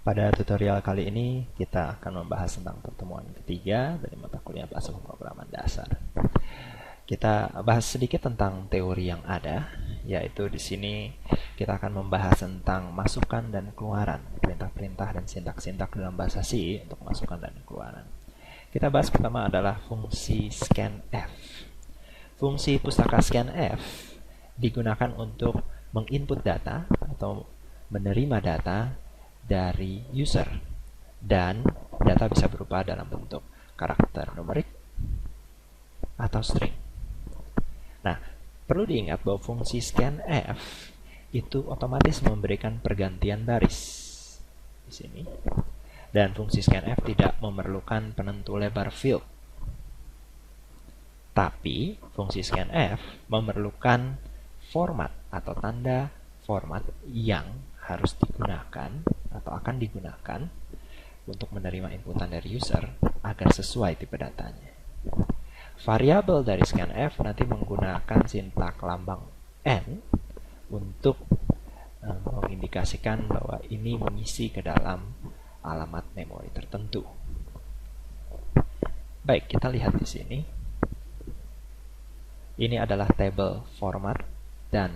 Pada tutorial kali ini kita akan membahas tentang pertemuan ketiga dari mata kuliah bahasa pemrograman dasar. Kita bahas sedikit tentang teori yang ada, yaitu di sini kita akan membahas tentang masukan dan keluaran, perintah-perintah dan sintak-sintak dalam bahasa C untuk masukan dan keluaran. Kita bahas pertama adalah fungsi scanf. Fungsi pustaka scanf digunakan untuk menginput data atau menerima data dari user, dan data bisa berupa dalam bentuk karakter numerik atau string. Nah, perlu diingat bahwa fungsi scanf itu otomatis memberikan pergantian baris di sini, dan fungsi scanf tidak memerlukan penentu lebar field. Tapi fungsi scanf memerlukan format atau tanda format yang harus digunakan atau akan digunakan untuk menerima inputan dari user agar sesuai tipe datanya. Variabel dari scanf nanti menggunakan sintak lambang N untuk mengindikasikan bahwa ini mengisi ke dalam alamat memori tertentu. Baik, kita lihat di sini. Ini adalah tabel format dan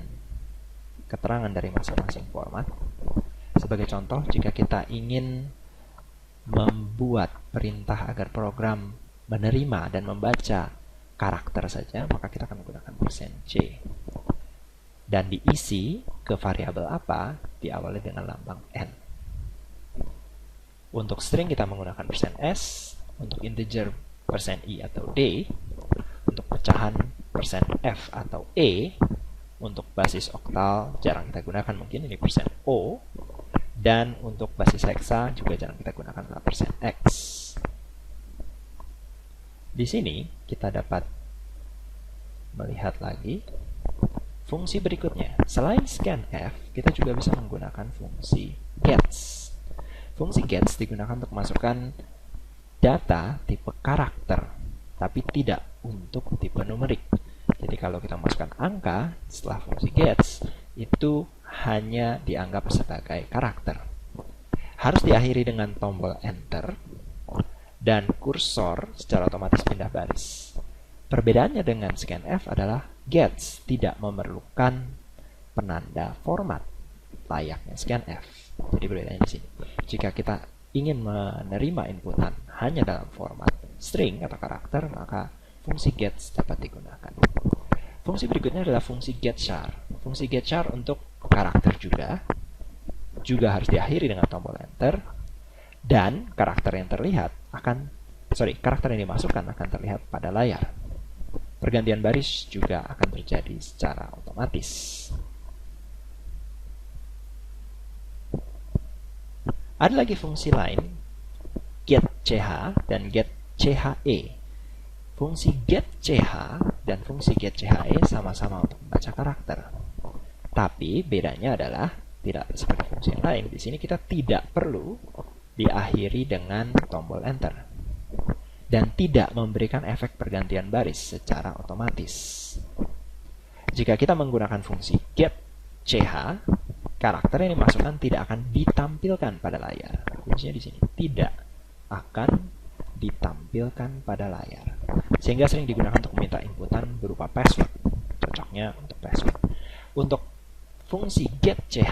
keterangan dari masing-masing format. Sebagai contoh, jika kita ingin membuat perintah agar program menerima dan membaca karakter saja, maka kita akan menggunakan %c. Dan diisi ke variabel apa, diawali dengan lambang N. Untuk string kita menggunakan %s, untuk integer %i atau d, untuk pecahan %f atau e, untuk basis oktal jarang kita gunakan, mungkin ini %o, dan untuk basis heksa juga jarang kita gunakan adalah %x. Di sini kita dapat melihat lagi fungsi berikutnya. Selain scanf, kita juga bisa menggunakan fungsi gets. Fungsi gets digunakan untuk masukkan data tipe karakter, tapi tidak untuk tipe numerik. Jadi kalau kita masukkan angka setelah fungsi gets, itu hanya dianggap sebagai karakter. Harus diakhiri dengan tombol enter dan kursor secara otomatis pindah baris. Perbedaannya dengan scanf adalah gets tidak memerlukan penanda format layaknya scanf. Jadi perbedaannya di sini. Jika kita ingin menerima inputan hanya dalam format string atau karakter, maka fungsi gets dapat digunakan. Fungsi berikutnya adalah fungsi getchar. Fungsi getchar untuk karakter juga harus diakhiri dengan tombol enter, dan karakter yang dimasukkan akan terlihat pada layar. Pergantian baris juga akan terjadi secara otomatis. Ada lagi fungsi lain, getch dan getche. Fungsi getch dan fungsi getche sama-sama untuk membaca karakter. Tapi bedanya adalah tidak seperti fungsi yang lain. Di sini kita tidak perlu diakhiri dengan tombol enter dan tidak memberikan efek pergantian baris secara otomatis. Jika kita menggunakan fungsi getch, karakter yang dimasukkan tidak akan ditampilkan pada layar. Kuncinya di sini, tidak akan ditampilkan pada layar, sehingga sering digunakan untuk meminta inputan berupa password. Cocoknya untuk password. Untuk fungsi getche,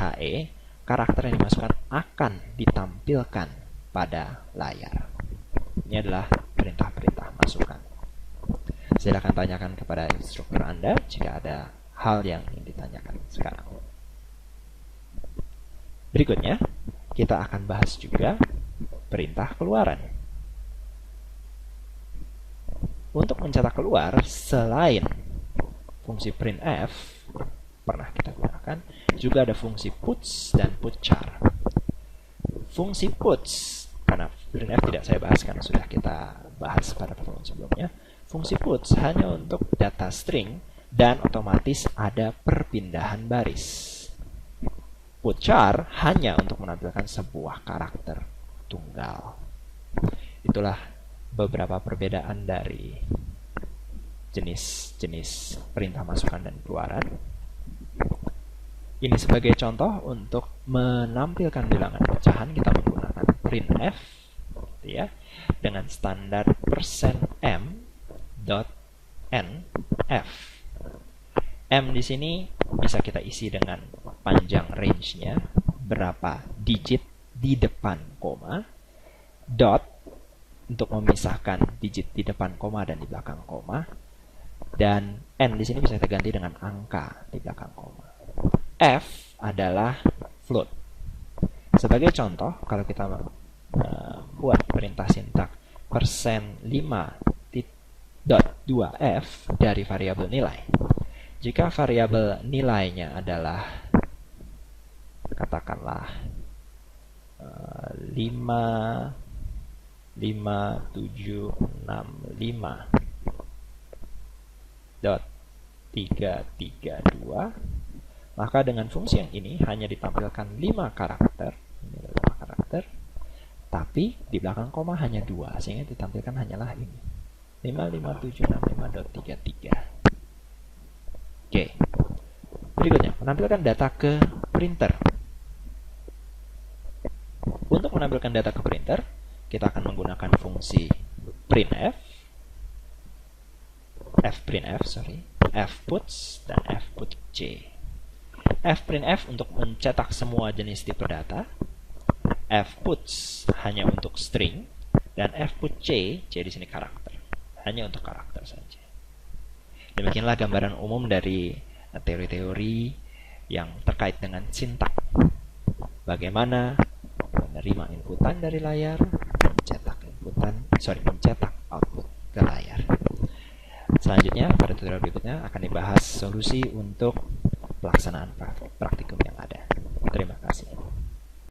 karakter yang dimasukkan akan ditampilkan pada layar. Ini adalah perintah-perintah masukan. Silakan tanyakan kepada instruktur Anda jika ada hal yang ingin ditanyakan sekarang. Berikutnya, kita akan bahas juga perintah keluaran. Untuk mencetak keluar, selain fungsi printf pernah kita gunakan, juga ada fungsi puts dan putchar. Fungsi puts, karena printf tidak saya bahas karena sudah kita bahas pada pertemuan sebelumnya. Fungsi puts hanya untuk data string dan otomatis ada perpindahan baris. Putchar hanya untuk menampilkan sebuah karakter tunggal. Itulah beberapa perbedaan dari jenis-jenis perintah masukan dan keluaran. Ini sebagai contoh untuk menampilkan bilangan pecahan kita menggunakan printf gitu ya, dengan standar %m.nf. M di sini bisa kita isi dengan panjang range-nya, berapa digit di depan koma, dot untuk memisahkan digit di depan koma dan di belakang koma, dan n di sini bisa kita ganti dengan angka di belakang koma. F adalah float. Sebagai contoh, kalau kita buat perintah sintak %5.2f dari variabel nilai. Jika variabel nilainya adalah katakanlah 55765.332, maka dengan fungsi yang ini hanya ditampilkan 5 karakter, tapi di belakang koma hanya 2, sehingga ditampilkan hanyalah ini, 55765.33. Oke. Berikutnya, menampilkan data ke printer. Untuk menampilkan data ke printer, kita akan menggunakan fungsi printf, fputs, dan fputc. Fprintf untuk mencetak semua jenis tipe data, fputs hanya untuk string, dan fputc, c di sini karakter, hanya untuk karakter saja. Demikianlah gambaran umum dari teori-teori yang terkait dengan sintak. Bagaimana menerima inputan dari layar, mencetak output ke layar. Selanjutnya, pada tutorial berikutnya akan dibahas solusi untuk pelaksanaan praktikum yang ada. Terima kasih.